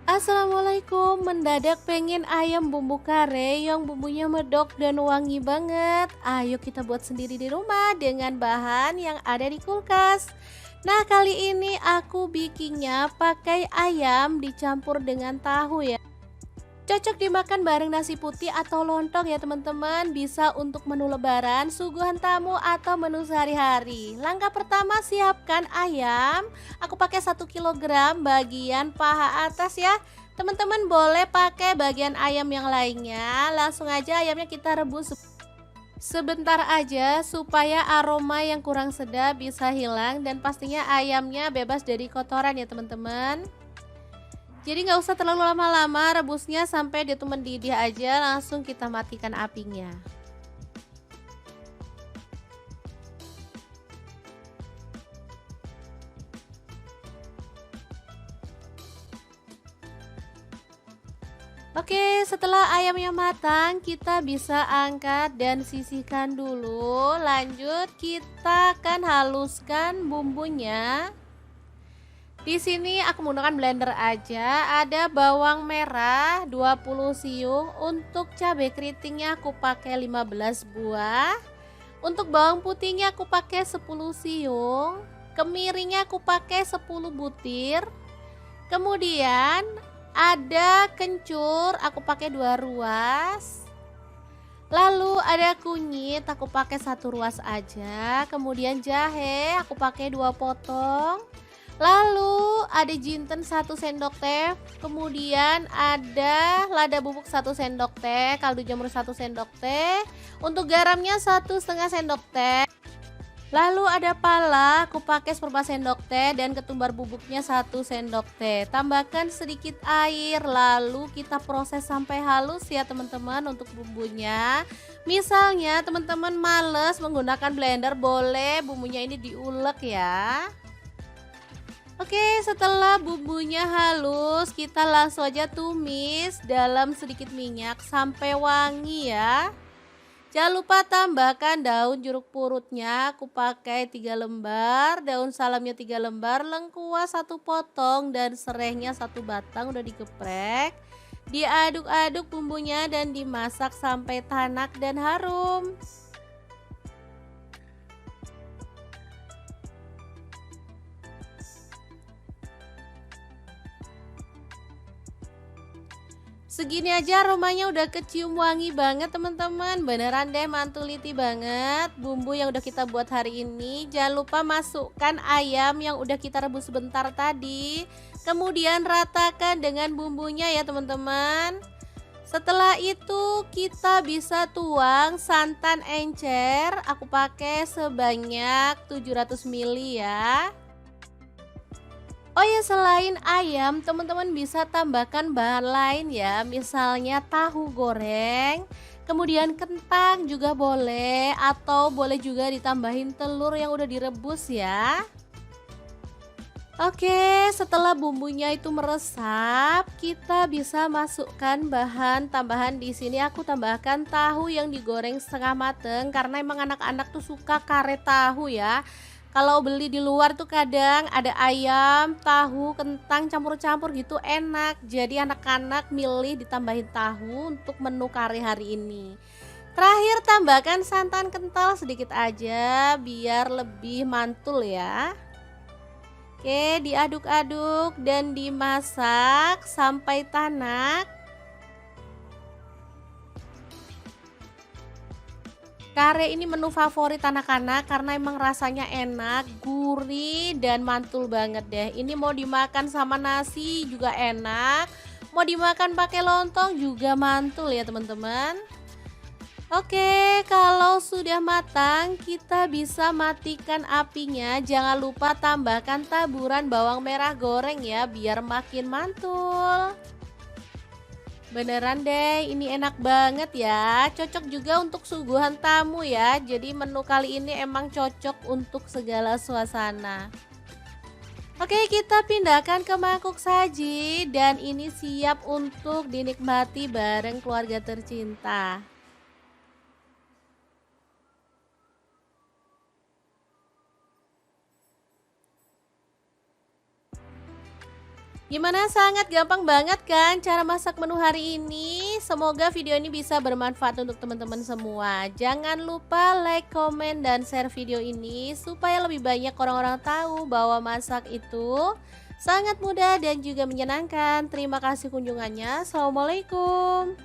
Assalamualaikum, mendadak pengen ayam bumbu kare yang bumbunya medok dan wangi banget. Ayo kita buat sendiri di rumah dengan bahan yang ada di kulkas. Nah, kali ini aku bikinnya pakai ayam dicampur dengan tahu ya. Cocok dimakan bareng nasi putih atau lontong ya teman-teman. Bisa untuk menu lebaran, suguhan tamu atau menu sehari-hari. Langkah pertama, siapkan ayam. Aku pakai 1 kilogram bagian paha atas ya. Teman-teman boleh pakai bagian ayam yang lainnya. Langsung aja ayamnya kita rebus sebentar aja supaya aroma yang kurang sedap bisa hilang, dan pastinya ayamnya bebas dari kotoran ya teman-teman. Jadi nggak usah terlalu lama-lama rebusnya, sampai dia tuh mendidih aja, langsung kita matikan apinya. Oke, setelah ayamnya matang, kita bisa angkat dan sisihkan dulu. Lanjut, kita akan haluskan bumbunya. Di sini aku menggunakan blender aja. Ada bawang merah 20 siung, untuk cabai keritingnya aku pakai 15 buah. Untuk bawang putihnya aku pakai 10 siung, kemiringnya aku pakai 10 butir. Kemudian ada kencur, aku pakai 2 ruas. Lalu ada kunyit, aku pakai 1 ruas aja. Kemudian jahe, aku pakai 2 potong. Lalu ada jinten 1 sendok teh, kemudian ada lada bubuk 1 sendok teh, kaldu jamur 1 sendok teh, untuk garamnya 1,5 sendok teh. Lalu ada pala, aku pakai 1/4 sendok teh, dan ketumbar bubuknya 1 sendok teh. Tambahkan sedikit air, lalu kita proses sampai halus ya teman-teman untuk bumbunya. Misalnya teman-teman males menggunakan blender, boleh bumbunya ini diulek ya. Oke, setelah bumbunya halus, kita langsung aja tumis dalam sedikit minyak sampai wangi ya. Jangan lupa tambahkan daun jeruk purutnya, aku pakai 3 lembar, daun salamnya 3 lembar, lengkuas 1 potong, dan serehnya 1 batang udah digeprek. Diaduk-aduk bumbunya dan dimasak sampai tanak dan harum. Segini aja aromanya udah kecium wangi banget teman-teman. Beneran deh mantuliti banget bumbu yang udah kita buat hari ini. Jangan lupa masukkan ayam yang udah kita rebus sebentar tadi. Kemudian ratakan dengan bumbunya ya teman-teman. Setelah itu kita bisa tuang santan encer. Aku pakai sebanyak 700 ml ya. Oh ya, selain ayam, teman-teman bisa tambahkan bahan lain ya, misalnya tahu goreng, kemudian kentang juga boleh, atau boleh juga ditambahin telur yang udah direbus ya. Oke, setelah bumbunya itu meresap, kita bisa masukkan bahan tambahan. Di sini aku tambahkan tahu yang digoreng setengah mateng, karena emang anak-anak tuh suka kare tahu ya. Kalau beli di luar tuh kadang ada ayam, tahu, kentang campur-campur gitu, enak. Jadi anak-anak milih ditambahin tahu untuk menu kare hari ini. Terakhir, tambahkan santan kental sedikit aja biar lebih mantul ya. Oke, diaduk-aduk dan dimasak sampai tanak. Kare ini menu favorit anak-anak karena emang rasanya enak, gurih, dan mantul banget deh. Ini mau dimakan sama nasi juga enak, mau dimakan pakai lontong juga mantul ya teman-teman. Oke, kalau sudah matang, kita bisa matikan apinya. Jangan lupa tambahkan taburan bawang merah goreng ya, biar makin mantul. Beneran deh, ini enak banget ya. Cocok juga untuk suguhan tamu ya. Jadi menu kali ini emang cocok untuk segala suasana. Oke, kita pindahkan ke mangkuk saji, dan ini siap untuk dinikmati bareng keluarga tercinta. Gimana, sangat gampang banget kan cara masak menu hari ini? Semoga video ini bisa bermanfaat untuk teman-teman semua. Jangan lupa like, komen, dan share video ini supaya lebih banyak orang-orang tahu bahwa masak itu sangat mudah dan juga menyenangkan. Terima kasih kunjungannya. Assalamualaikum.